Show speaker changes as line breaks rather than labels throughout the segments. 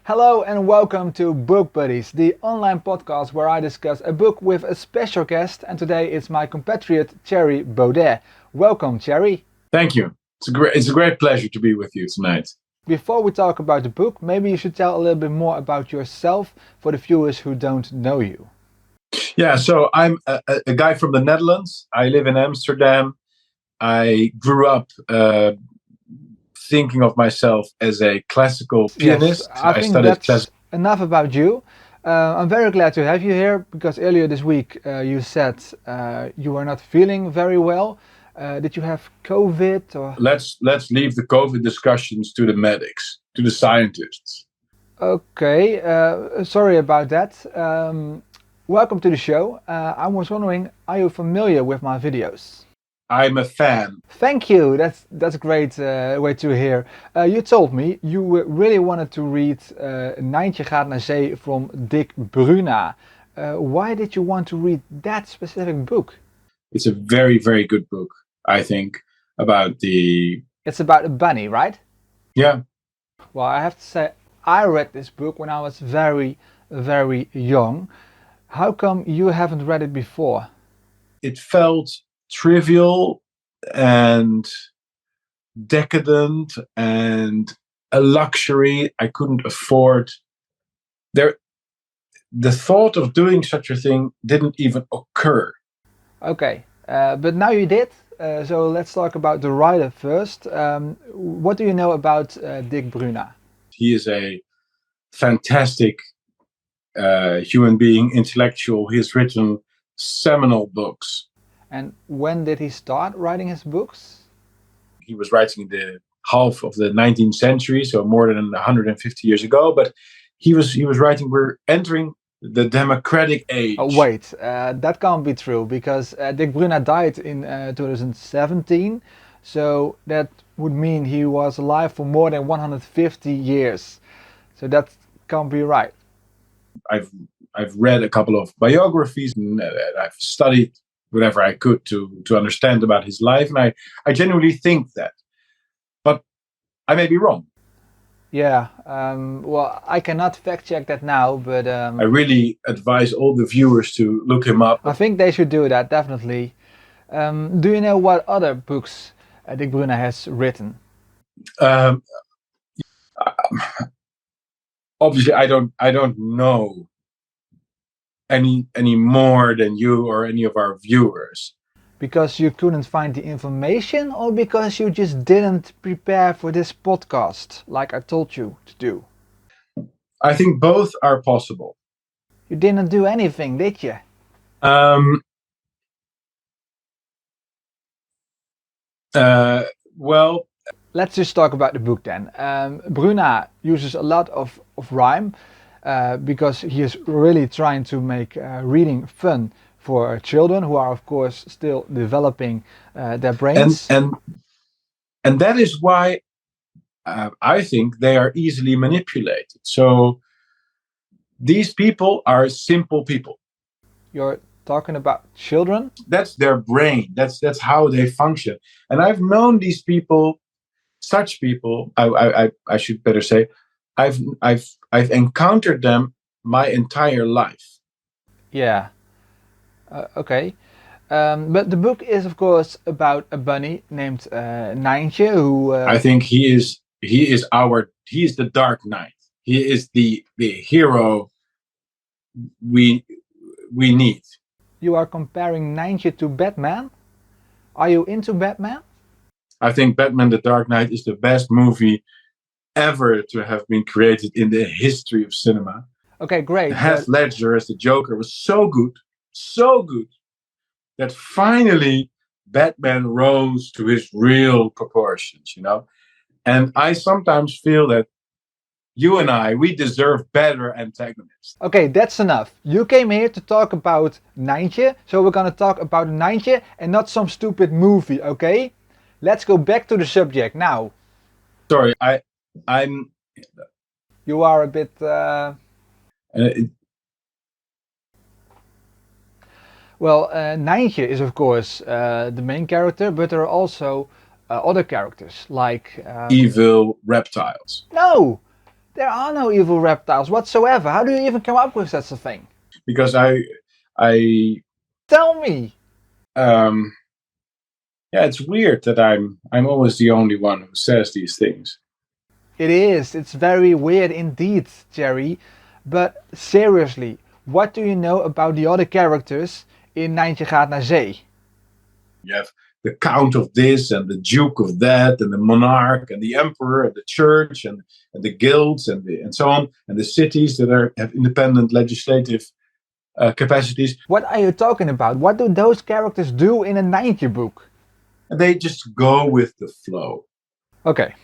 Hello and welcome to Bookbuddies, the online podcast where I discuss a book with a special guest, and today it's my compatriot Thierry Baudet. Welcome, Thierry.
Thank you. It's a great pleasure to be with you tonight.
Before we talk about the book, maybe you should tell a little bit more about yourself for the viewers who don't know you.
Yeah, so I'm a guy from the Netherlands. I live in Amsterdam. I grew up thinking of myself as a classical pianist.
Yes, I think that's enough about you. I'm very glad to have you here because earlier this week you said you were not feeling very well. Did you have COVID or?
Let's leave the COVID discussions to the medics, to the scientists.
Okay, sorry about that. Welcome to the show. I was wondering, are you familiar with my videos?
I'm a fan.
Thank you. That's a great way to hear. You told me you really wanted to read Nijntje, gaat, naar, Zee from Dick Bruna. Why did you want to read that specific book?
It's a very, very good book, I think,
It's about a bunny, right?
Yeah.
Well, I have to say, I read this book when I was very, very young. How come you haven't read it before?
It felt trivial and decadent and a luxury I couldn't afford. The thought of doing such a thing didn't even occur.
Okay, but now you did. So let's talk about the writer first. What do you know about Dick Bruna?
He is a fantastic human being, intellectual. He has written seminal books.
And when did he start writing his books?
He was writing in the half of the 19th century, so more than 150 years ago. But he was writing. We're entering the democratic age.
Oh wait, that can't be true because Dick Bruna died in 2017. So that would mean he was alive for more than 150 years. So that can't be right.
I've read a couple of biographies and I've studied whatever I could to understand about his life, and I genuinely think that, but I may be wrong.
Yeah, well, I cannot fact check that now, but
I really advise all the viewers to look him up.
I think they should do that, definitely. Do you know what other books Dick Bruna has written?
Obviously, I don't know any more than you or any of our viewers.
Because you couldn't find the information, or because you just didn't prepare for this podcast like I told you to do?
I think both are possible.
You didn't do anything, did you?
Well,
let's just talk about the book then. Bruna uses a lot of rhyme because he is really trying to make reading fun for children who are, of course, still developing their brains.
And that is why I think they are easily manipulated. So these people are simple people.
You're talking about children?
That's their brain. That's how they function. And I've known these people, such people. I should better say, I've encountered them my entire life.
Yeah. Okay. But the book is, of course, about a bunny named Nijntje, who
I think he is the Dark Knight. He is the hero we need.
You are comparing Nijntje to Batman? Are you into Batman?
I think Batman the Dark Knight is the best movie ever to have been created in the history of cinema.
Okay, great.
Heath Ledger as the Joker was so good, that finally Batman rose to his real proportions, And I sometimes feel that you and we deserve better antagonists.
Okay, that's enough. You came here to talk about Nijntje, so we're gonna talk about Nijntje and not some stupid movie, okay? Let's go back to the subject now.
Sorry, I'm...
You are a bit... Well, Nijntje is, of course, the main character, but there are also other characters, like...
evil reptiles.
No! There are no evil reptiles whatsoever. How do you even come up with such a thing?
Because I
Tell me.
Yeah, it's weird that I'm always the only one who says these things.
It is. It's very weird indeed, Jerry. But seriously, what do you know about the other characters in Nijntje, gaat, naar, Zee?
You have the count of this and the duke of that and the monarch and the emperor and the church and the guilds and so on, and the cities that have independent legislative capacities.
What are you talking about? What do those characters do in a Nijntje book?
And they just go with the flow.
Okay,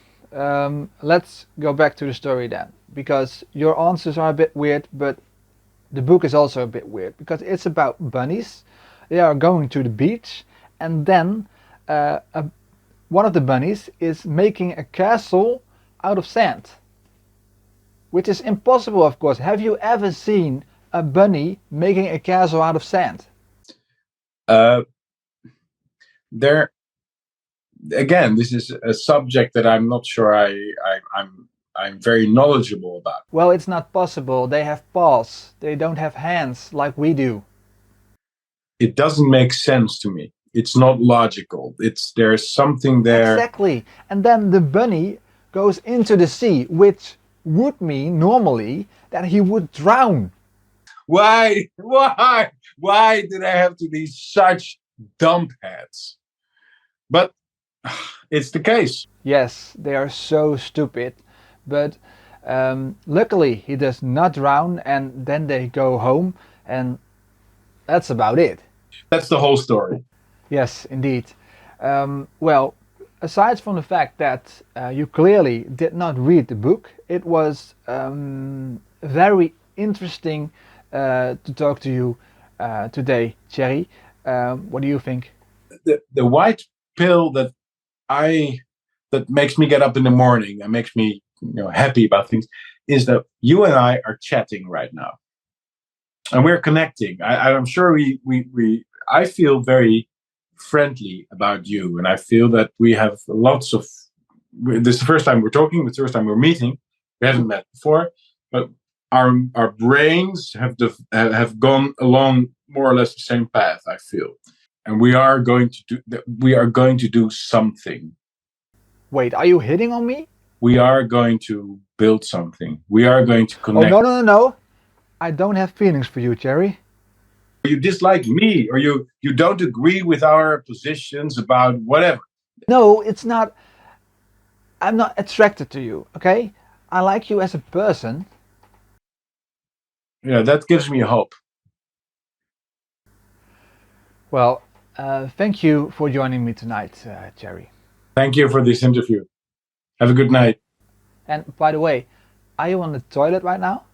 let's go back to the story then, because your answers are a bit weird, but the book is also a bit weird, because it's about bunnies. They are going to the beach, and then one of the bunnies is making a castle out of sand, which is impossible, of course. Have you ever seen a bunny making a castle out of sand?
There again, this is a subject that I'm not sure I'm very knowledgeable about.
Well, it's not possible. They have paws. They don't have hands like we do.
It doesn't make sense to me. It's not logical. There's something there.
Exactly. And then the bunny goes into the sea, which would mean normally that he would drown.
Why did I have to be such dumbheads? But it's the case.
Yes, they are so stupid. But luckily he does not drown, and then they go home, and that's about it.
That's the whole story.
Yes, indeed. Well, aside from the fact that you clearly did not read the book, it was very interesting to talk to you today, Thierry. What do you think?
The white pill that makes me get up in the morning and makes me happy about things is that you and I are chatting right now, and we're connecting. I'm sure I feel very friendly about you, and I feel that we have lots of. This is the first time we're talking. It's the first time we're meeting. We haven't met before, but our brains have gone along more or less the same path, I feel, and we are going to do something.
Wait, are you hitting on me?
We are going to build something. We are going to connect.
Oh, no. I don't have feelings for you, Thierry.
You dislike me, or you don't agree with our positions about whatever.
No, it's not. I'm not attracted to you, okay? I like you as a person.
Yeah, that gives me hope.
Well, thank you for joining me tonight, Thierry.
Thank you for this interview. Have a good night.
And by the way, are you on the toilet right now?